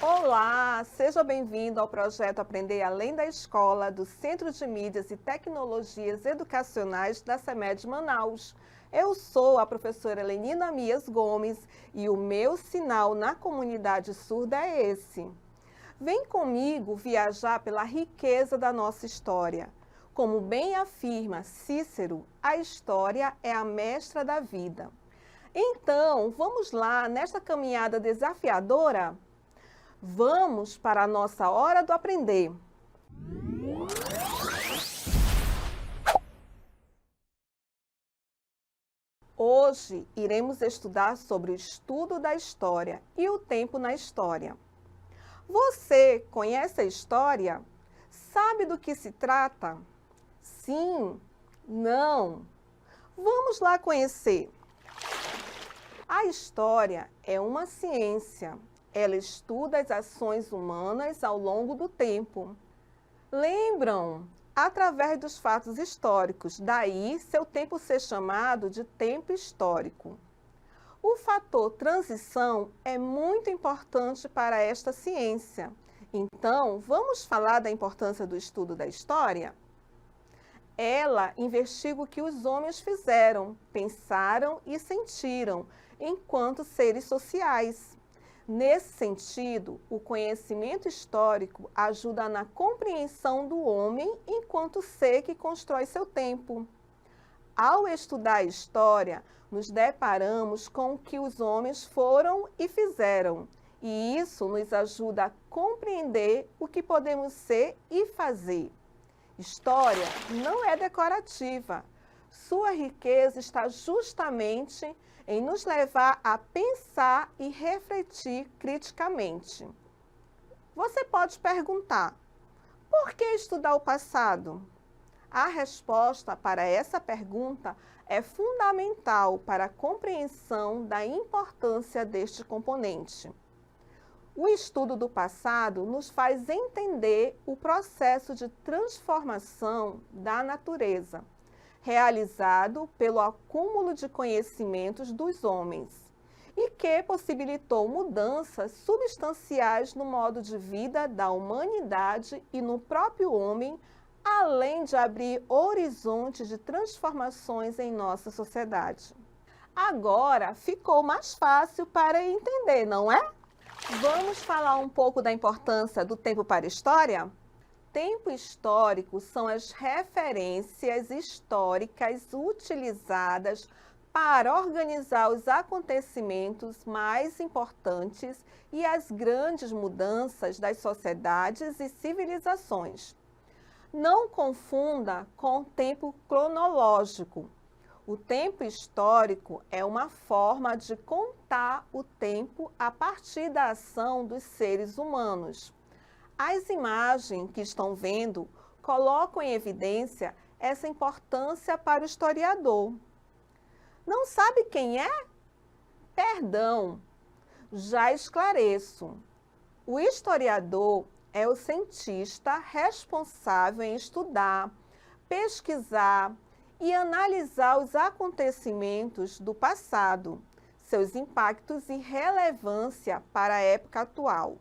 Olá, seja bem-vindo ao projeto Aprender Além da Escola do Centro de Mídias e Tecnologias Educacionais da CEMED Manaus. Eu sou a professora Lenina Mias Gomes e o meu sinal na comunidade surda é esse. Vem comigo viajar pela riqueza da nossa história. Como bem afirma Cícero, a história é a mestra da vida. Então, vamos lá nesta caminhada desafiadora? Vamos para a nossa hora do aprender. Hoje iremos estudar sobre o estudo da história e o tempo na história. Você conhece a história? Sabe do que se trata? Sim? Não? Vamos lá conhecer. A história é uma ciência. Ela estuda as ações humanas ao longo do tempo. Lembram? Através dos fatos históricos, daí seu tempo ser chamado de tempo histórico. O fator transição é muito importante para esta ciência. Então, vamos falar da importância do estudo da história? Ela investiga o que os homens fizeram, pensaram e sentiram enquanto seres sociais. Nesse sentido, o conhecimento histórico ajuda na compreensão do homem enquanto ser que constrói seu tempo. Ao estudar a história, nos deparamos com o que os homens foram e fizeram, e isso nos ajuda a compreender o que podemos ser e fazer. História não é decorativa. Sua riqueza está justamente em nos levar a pensar e refletir criticamente. Você pode perguntar: por que estudar o passado? A resposta para essa pergunta é fundamental para a compreensão da importância deste componente. O estudo do passado nos faz entender o processo de transformação da natureza, realizado pelo acúmulo de conhecimentos dos homens, e que possibilitou mudanças substanciais no modo de vida da humanidade e no próprio homem, além de abrir horizontes de transformações em nossa sociedade. Agora ficou mais fácil para entender, não é? Vamos falar um pouco da importância do tempo para a história? Tempo histórico são as referências históricas utilizadas para organizar os acontecimentos mais importantes e as grandes mudanças das sociedades e civilizações. Não confunda com o tempo cronológico. O tempo histórico é uma forma de contar o tempo a partir da ação dos seres humanos. As imagens que estão vendo colocam em evidência essa importância para o historiador. Não sabe quem é? Perdão, já esclareço. O historiador é o cientista responsável em estudar, pesquisar e analisar os acontecimentos do passado, seus impactos e relevância para a época atual.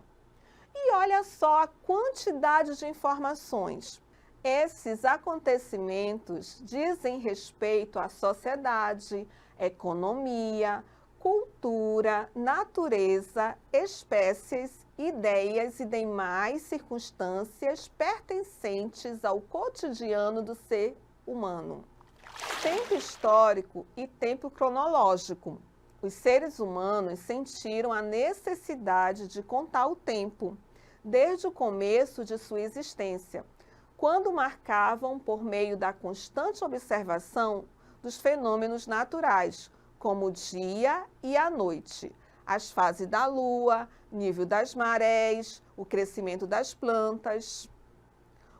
E olha só a quantidade de informações. Esses acontecimentos dizem respeito à sociedade, economia, cultura, natureza, espécies, ideias e demais circunstâncias pertencentes ao cotidiano do ser humano. Tempo histórico e tempo cronológico. Os seres humanos sentiram a necessidade de contar o tempo, desde o começo de sua existência, quando marcavam por meio da constante observação dos fenômenos naturais, como o dia e a noite, as fases da lua, nível das marés, o crescimento das plantas.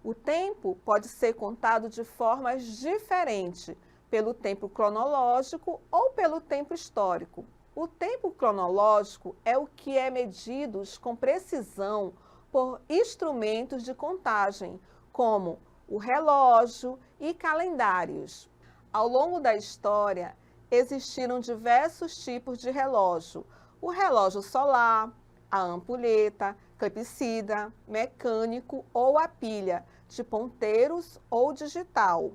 O tempo pode ser contado de formas diferentes, pelo tempo cronológico ou pelo tempo histórico. O tempo cronológico é o que é medido com precisão por instrumentos de contagem, como o relógio e calendários. Ao longo da história, existiram diversos tipos de relógio. O relógio solar, a ampulheta, clepsydra, mecânico ou a pilha, de ponteiros ou digital.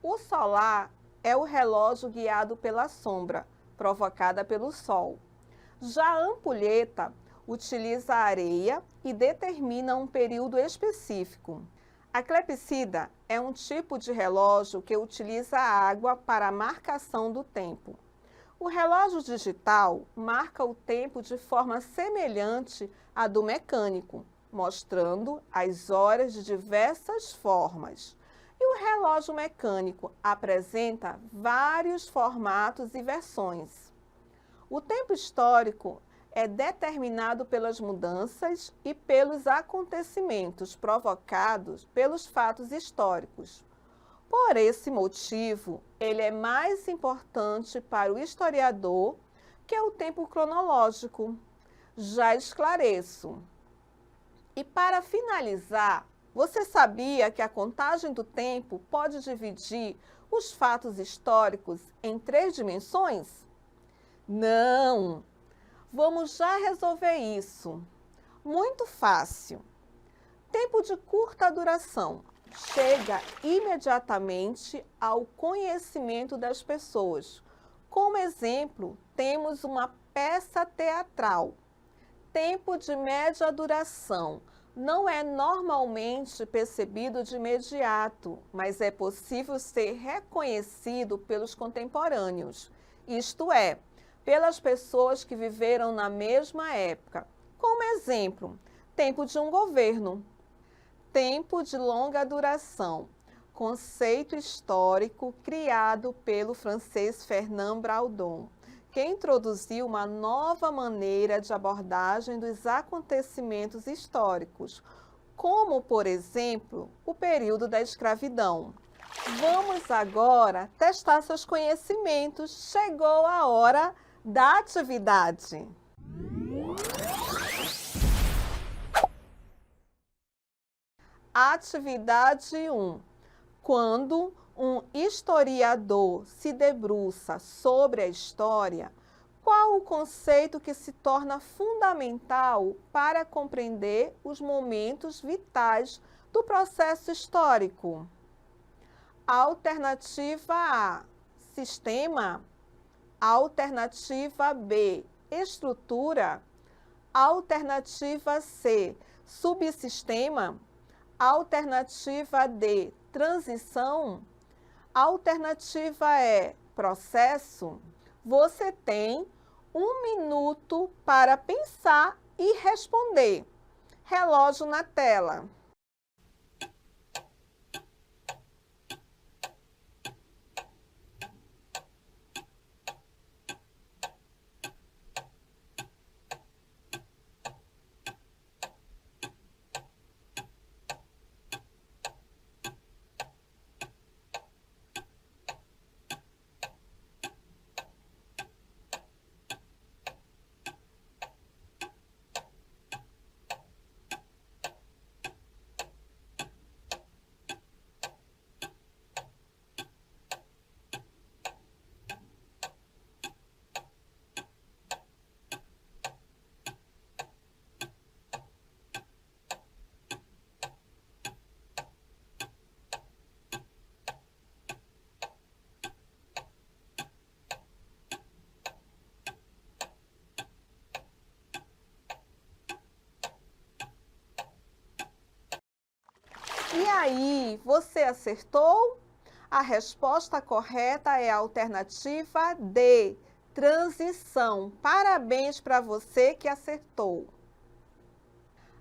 O solar é o relógio guiado pela sombra, provocada pelo sol. Já a ampulheta utiliza a areia e determina um período específico. A clepsydra é um tipo de relógio que utiliza a água para a marcação do tempo. O relógio digital marca o tempo de forma semelhante à do mecânico, mostrando as horas de diversas formas. E o relógio mecânico apresenta vários formatos e versões. O tempo histórico é determinado pelas mudanças e pelos acontecimentos provocados pelos fatos históricos. Por esse motivo, ele é mais importante para o historiador que o tempo cronológico. Já esclareço. E para finalizar, você sabia que a contagem do tempo pode dividir os fatos históricos em 3 dimensões? Não! Vamos já resolver isso. Muito fácil. Tempo de curta duração. Chega imediatamente ao conhecimento das pessoas. Como exemplo, temos uma peça teatral. Tempo de média duração. Não é normalmente percebido de imediato, mas é possível ser reconhecido pelos contemporâneos, isto é, pelas pessoas que viveram na mesma época. Como exemplo, tempo de um governo. Tempo de longa duração, conceito histórico criado pelo francês Fernand Braudon, que introduziu uma nova maneira de abordagem dos acontecimentos históricos, como, por exemplo, o período da escravidão. Vamos agora testar seus conhecimentos. Chegou a hora da atividade. Atividade 1. Quando um historiador se debruça sobre a história, qual o conceito que se torna fundamental para compreender os momentos vitais do processo histórico? Alternativa A, sistema. Alternativa B, estrutura. Alternativa C, subsistema. Alternativa D, transição. Alternativa E, processo. Você tem 1 minuto para pensar e responder. Relógio na tela. E aí, você acertou? A resposta correta é a alternativa D, transição. Parabéns para você que acertou.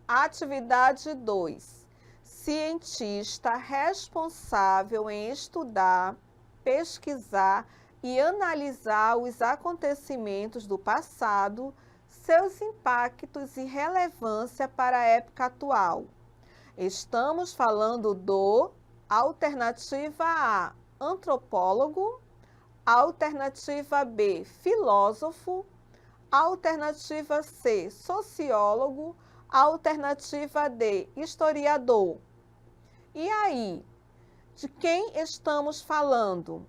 Atividade 2. Cientista responsável em estudar, pesquisar e analisar os acontecimentos do passado, seus impactos e relevância para a época atual. Estamos falando do alternativa A, antropólogo, alternativa B, filósofo, alternativa C, sociólogo, alternativa D, historiador. E aí, de quem estamos falando?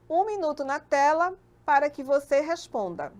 1 minuto na tela para que você responda.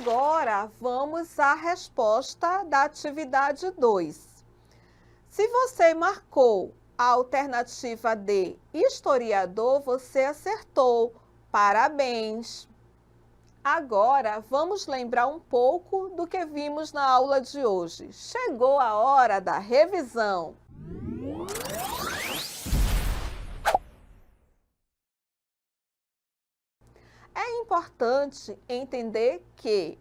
Agora, vamos à resposta da atividade 2. Se você marcou a alternativa D, historiador, você acertou. Parabéns! Agora, vamos lembrar um pouco do que vimos na aula de hoje. Chegou a hora da revisão! É importante entender que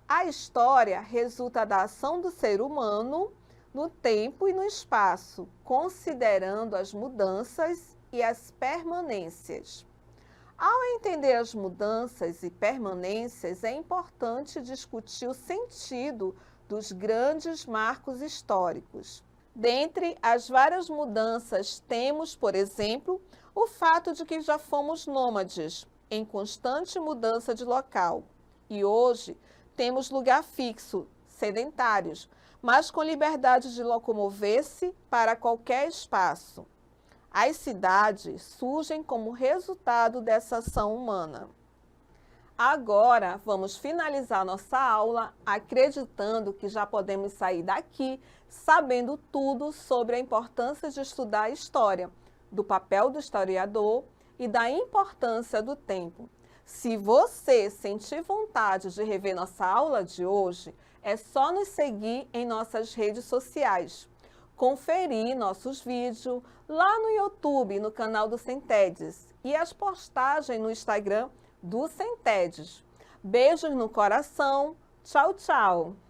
a história resulta da ação do ser humano no tempo e no espaço, considerando as mudanças e as permanências. Ao entender as mudanças e permanências, é importante discutir o sentido dos grandes marcos históricos. Dentre as várias mudanças, temos, por exemplo, o fato de que já fomos nômades, em constante mudança de local. E hoje temos lugar fixo, sedentários, mas com liberdade de locomover-se para qualquer espaço. As cidades surgem como resultado dessa ação humana. Agora, vamos finalizar nossa aula acreditando que já podemos sair daqui sabendo tudo sobre a importância de estudar a história, do papel do historiador e da importância do tempo. Se você sentir vontade de rever nossa aula de hoje, é só nos seguir em nossas redes sociais. Conferir nossos vídeos lá no YouTube, no canal do Centedes, e as postagens no Instagram do Centedes. Beijos no coração. Tchau, tchau!